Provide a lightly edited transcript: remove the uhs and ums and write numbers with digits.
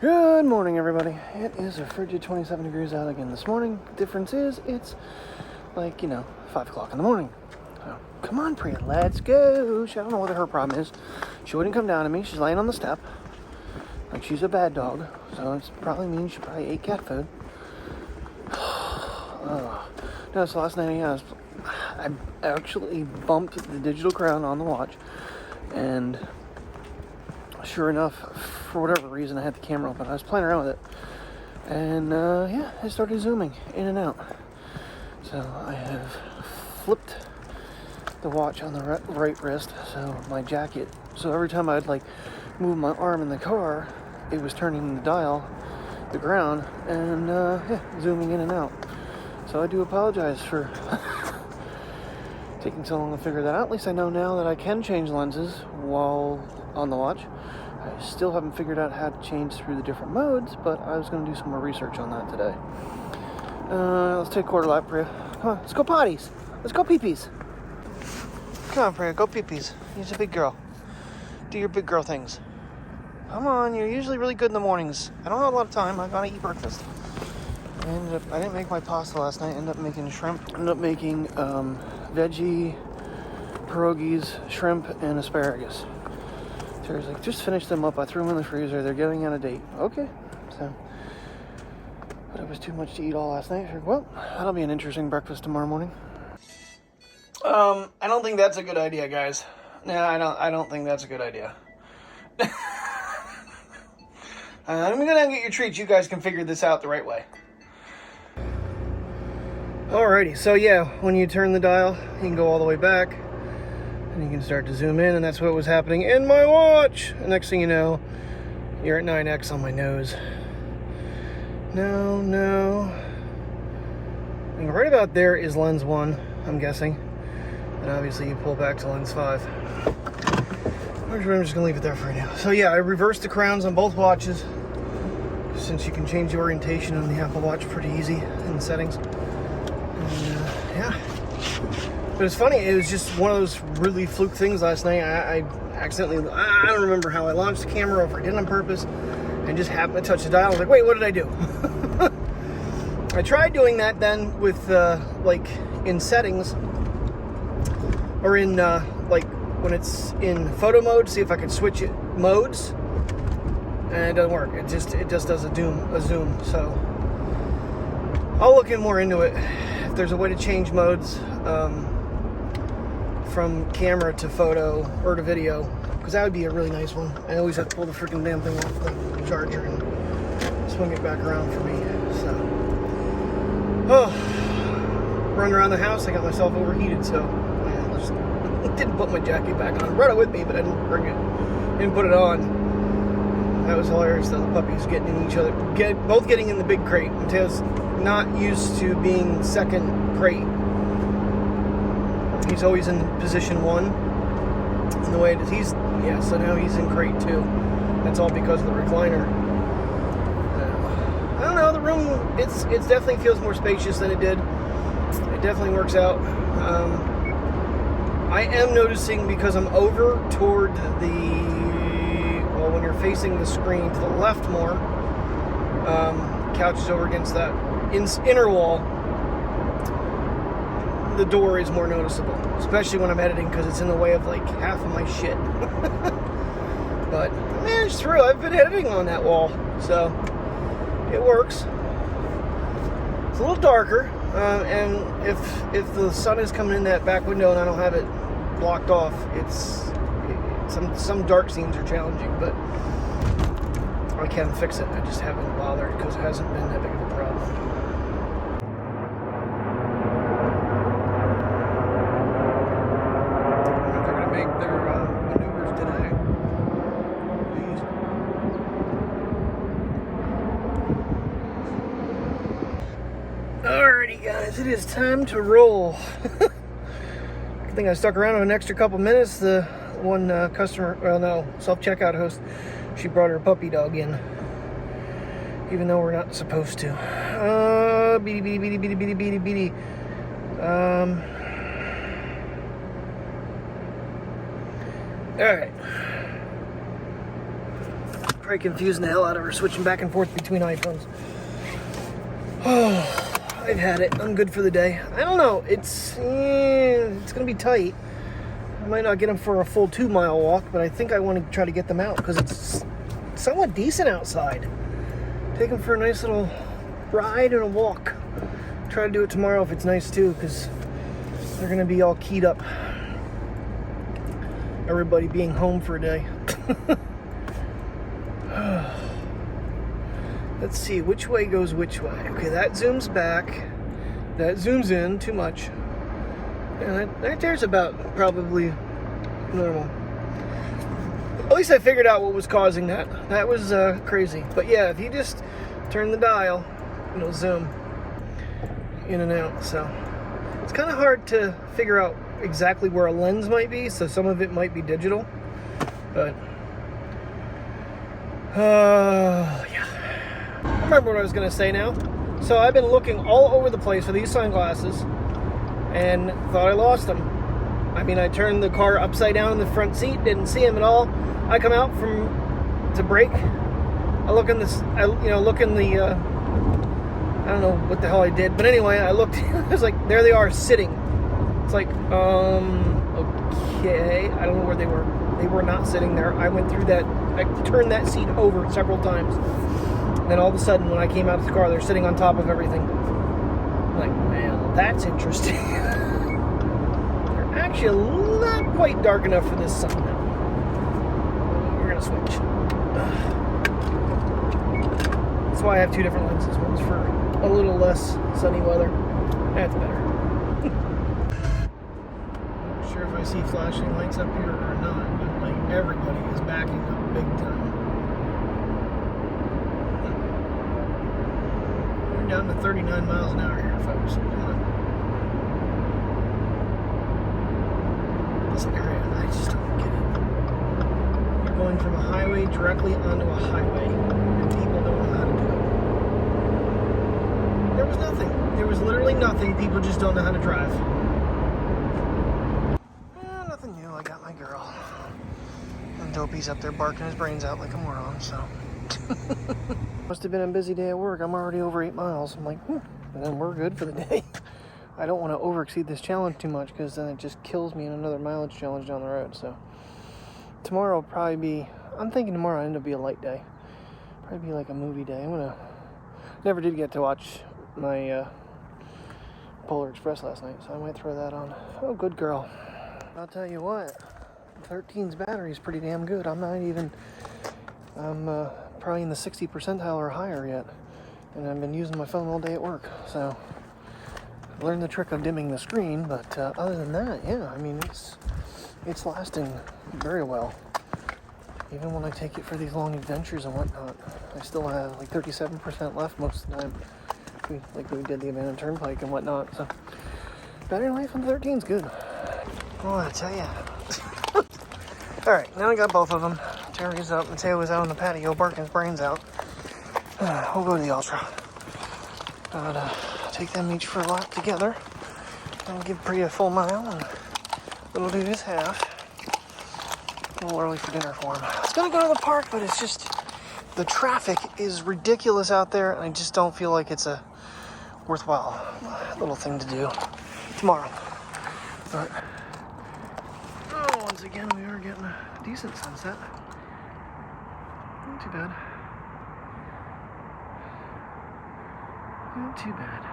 Good morning, everybody. It is a frigid 27 degrees out again this morning. The difference is it's like, 5 o'clock in the morning. So, come on, Priya, let's go. I don't know what her problem is. She wouldn't come down to me. She's laying on the step. Like she's a bad dog. So it probably means she probably ate cat food. No, so last night I actually bumped the digital crown on the watch. And sure enough, for whatever reason, I had the camera open. I was playing around with it. And, I started zooming in and out. So I have flipped the watch on the right wrist, so my jacket. So every time I'd, move my arm in the car, it was turning the dial, the ground, and, zooming in and out. So I do apologize for taking so long to figure that out. At least I know now that I can change lenses while on the watch. I still haven't figured out how to change through the different modes, but I was going to do some more research on that today. Let's take a quarter lap, Priya. Come on, let's go potties. Let's go pee-pees. Come on, Priya, go pee-pees. You're a big girl. Do your big girl things. Come on, you're usually really good in the mornings. I don't have a lot of time. I gotta eat breakfast. I didn't make my pasta last night. I ended up making shrimp. Ended up making veggie pierogies, shrimp, and asparagus. Terry's like, just finish them up. I threw them in the freezer. They're getting out of date. Okay. So, but it was too much to eat all last night. I figured, well, that'll be an interesting breakfast tomorrow morning. I don't think that's a good idea, guys. No, I don't think that's a good idea. I'm gonna get your treats. You guys can figure this out the right way. Alrighty, so yeah, when you turn the dial, you can go all the way back. And you can start to zoom in, and that's what was happening in my watch. And next thing you know, you're at 9x on my nose. No. And right about there is lens 1, I'm guessing. And obviously you pull back to lens 5. I'm just gonna leave it there for right now. So yeah, I reversed the crowns on both watches, since you can change the orientation on the Apple Watch pretty easy in the settings. And yeah. But it's funny, it was just one of those really fluke things last night. I accidentally, I don't remember how I launched the camera, or if I did it on purpose, and just happened to touch the dial. I was like, wait, what did I do? I tried doing that then with, in settings, or in, when it's in photo mode, see if I could switch it modes, and it doesn't work. It just does a zoom, so I'll look more into it. If there's a way to change modes, from camera to photo or to video, because that would be a really nice one. I always have to pull the freaking damn thing off the charger and swing it back around for me. So, running around the house, I got myself overheated, so I just didn't put my jacket back on. I brought it with me, but I didn't bring it. Didn't put it on. That was hilarious though. The puppies getting in each other, both getting in the big crate. Mateo's not used to being second crate. He's always in position 1, and the way it is, so now he's in crate 2. That's all because of the recliner. I don't know, the room, it definitely feels more spacious than it did. It definitely works out. I am noticing, because I'm over toward when you're facing the screen to the left more, couch is over against that inner wall, the door is more noticeable, especially when I'm editing, because it's in the way of half of my shit. But I managed through. I've been editing on that wall, so it works. It's a little darker, and if the sun is coming in that back window and I don't have it blocked off, some dark scenes are challenging, but I can fix it. I just haven't bothered because it hasn't been that big of a problem. Alrighty guys, it is time to roll. I think I stuck around an extra couple minutes. The one self-checkout host, she brought her puppy dog in, even though we're not supposed to. Beady. Alright. Probably confusing the hell out of her, switching back and forth between iPhones. Oh, I've had it. I'm good for the day. I don't know. It's gonna be tight. I might not get them for a full 2-mile walk, but I think I want to try to get them out because it's somewhat decent outside. Take them for a nice little ride and a walk. Try to do it tomorrow if it's nice too, because they're gonna be all keyed up. Everybody being home for a day. Let's see, which way goes which way? Okay, that zooms back. That zooms in too much. And that there's about probably normal. At least I figured out what was causing that. That was crazy. But yeah, if you just turn the dial, it'll zoom in and out. So it's kind of hard to figure out exactly where a lens might be. So some of it might be digital. But yeah. I remember what I was going to say now. So I've been looking all over the place for these sunglasses and thought I lost them. I mean, I turned the car upside down in the front seat, didn't see them at all. I come out to brake. I look in this, I don't know what the hell I did, but anyway, I looked. I was like, there they are, sitting. It's like, okay. I don't know where they were. They were not sitting there. I went through that. I turned that seat over several times. And then all of a sudden, when I came out of the car, they're sitting on top of everything. I'm like, man, that's interesting. They're actually not quite dark enough for this sun now. We're gonna switch. That's why I have two different lenses. One's for a little less sunny weather. That's better. Not sure if I see flashing lights up here or not, but like everybody is backing up big time. We're down to 39 miles an hour here, folks. Come on. This area, I just don't get it. You're going from a highway directly onto a highway, and people don't know how to do it. There was nothing. There was literally nothing. People just don't know how to drive. Nothing new. I got my girl. And Dopey's up there barking his brains out like a moron, so. Must have been a busy day at work. I'm already over 8 miles. I'm like, and then we're good for the day. I don't want to overexceed this challenge too much because then it just kills me in another mileage challenge down the road. So tomorrow will probably be, I'm thinking tomorrow will end up be a light day. Probably be like a movie day. Never did get to watch my Polar Express last night, so I might throw that on. Oh, good girl. I'll tell you what, 13's battery is pretty damn good. I'm probably in the 60 percentile or higher yet, and I've been using my phone all day at work, so I learned the trick of dimming the screen. But other than that, yeah, I mean, it's lasting very well. Even when I take it for these long adventures and whatnot, I still have like 37% left most of the time. We did the abandoned turnpike and whatnot, so battery life on the 13's good. Oh, I tell ya. All right, now I got both of them. Terry's up, Mateo was out on the patio barking his brains out. We'll go to the Ultra. Take them each for a lap together. And give Priya a full mile, and little dude is half. A little early for dinner for him. I was gonna go to the park, but it's just, the traffic is ridiculous out there, and I just don't feel like it's a worthwhile little thing to do tomorrow. But once again, we are getting a decent sunset. Not too bad. Not too bad.